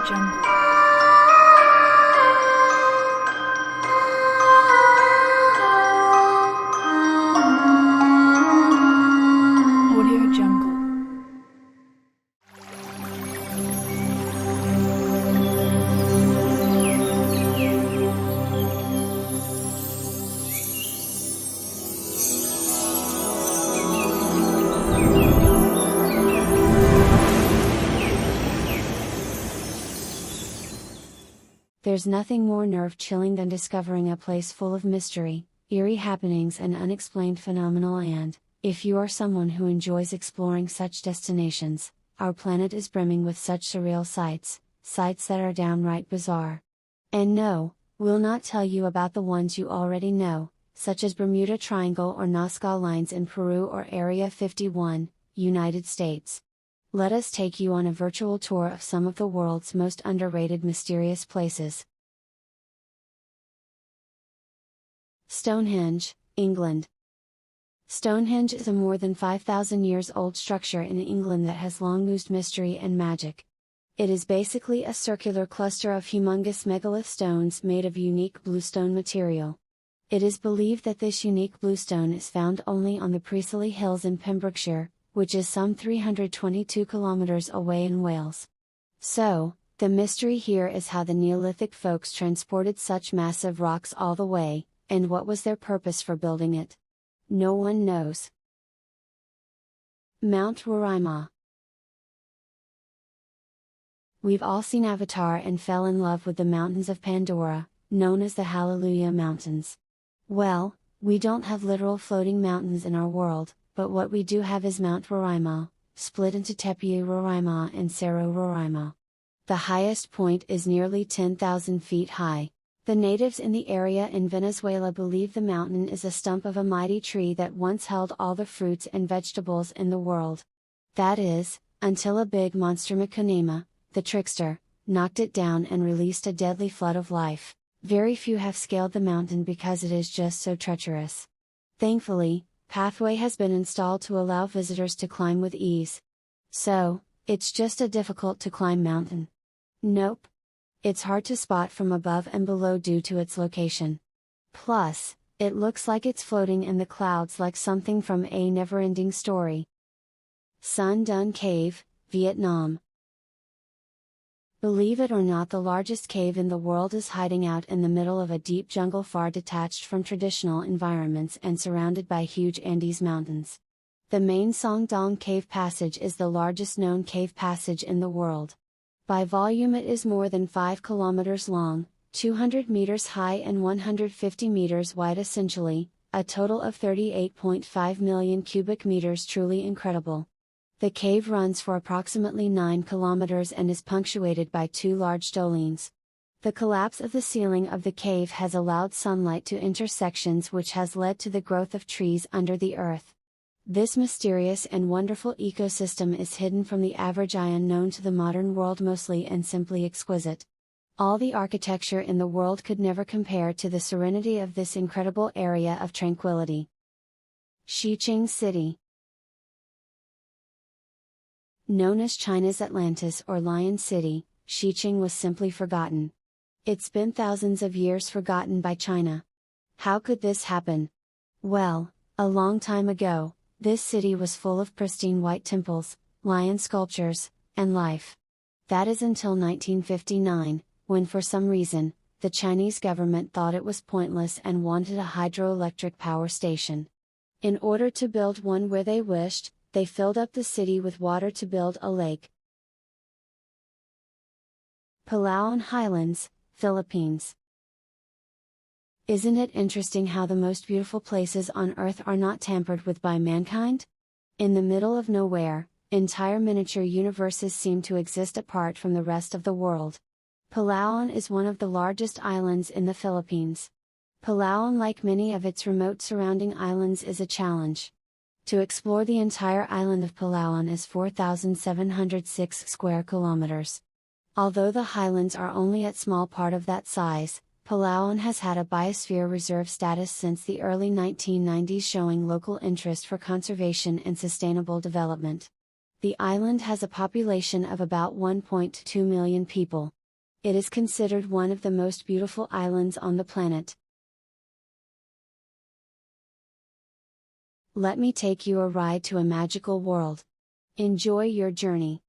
Jungle. Audio Jungle. There's nothing more nerve-chilling than discovering a place full of mystery, eerie happenings and unexplained phenomena, and, if you are someone who enjoys exploring such destinations, our planet is brimming with such surreal sights that are downright bizarre. And no, we'll not tell you about the ones you already know, such as Bermuda Triangle or Nazca Lines in Peru or Area 51, United States. Let us take you on a virtual tour of some of the world's most underrated mysterious places. Stonehenge, England. Stonehenge is a more than 5,000 years old structure in England that has long oozed mystery and magic. It is basically a circular cluster of humongous megalith stones made of unique bluestone material. It is believed that this unique bluestone is found only on the Priestley Hills in Pembrokeshire, which is some 322 kilometers away in Wales. So, the mystery here is how the Neolithic folks transported such massive rocks all the way, and what was their purpose for building it. No one knows. Mount Roraima. We've all seen Avatar and fell in love with the mountains of Pandora, known as the Hallelujah Mountains. Well, we don't have literal floating mountains in our world, but what we do have is Mount Roraima, split into Tepe Roraima and Cerro Roraima. The highest point is nearly 10,000 feet high. The natives in the area in Venezuela believe the mountain is a stump of a mighty tree that once held all the fruits and vegetables in the world. That is, until a big monster Makunema, the trickster, knocked it down and released a deadly flood of life. Very few have scaled the mountain because it is just so treacherous. Thankfully, pathway has been installed to allow visitors to climb with ease. So, it's just a difficult to climb mountain. Nope. It's hard to spot from above and below due to its location. Plus, it looks like it's floating in the clouds like something from a never-ending story. Son Doong Cave, Vietnam. Believe it or not, the largest cave in the world is hiding out in the middle of a deep jungle far detached from traditional environments and surrounded by huge Andes Mountains. The main Son Doong Cave Passage is the largest known cave passage in the world. By volume it is more than 5 kilometers long, 200 meters high and 150 meters wide, essentially, a total of 38.5 million cubic meters. Truly incredible. The cave runs for approximately 9 kilometers and is punctuated by 2 large dolines. The collapse of the ceiling of the cave has allowed sunlight to enter sections, which has led to the growth of trees under the earth. This mysterious and wonderful ecosystem is hidden from the average eye, unknown to the modern world, mostly and simply exquisite. All the architecture in the world could never compare to the serenity of this incredible area of tranquility. Xicheng City. Known as China's Atlantis or Lion City, Xicheng was simply forgotten. It's been thousands of years forgotten by China. How could this happen? Well, a long time ago, this city was full of pristine white temples, lion sculptures, and life. That is until 1959, when for some reason, the Chinese government thought it was pointless and wanted a hydroelectric power station. In order to build one where they wished, they filled up the city with water to build a lake. Palawan Highlands, Philippines. Isn't it interesting how the most beautiful places on Earth are not tampered with by mankind? In the middle of nowhere, entire miniature universes seem to exist apart from the rest of the world. Palawan is one of the largest islands in the Philippines. Palawan, like many of its remote surrounding islands, is a challenge. To explore the entire island of Palawan is 4,706 square kilometers. Although the highlands are only a small part of that size, Palawan has had a biosphere reserve status since the early 1990s, showing local interest for conservation and sustainable development. The island has a population of about 1.2 million people. It is considered one of the most beautiful islands on the planet. Let me take you a ride to a magical world. Enjoy your journey.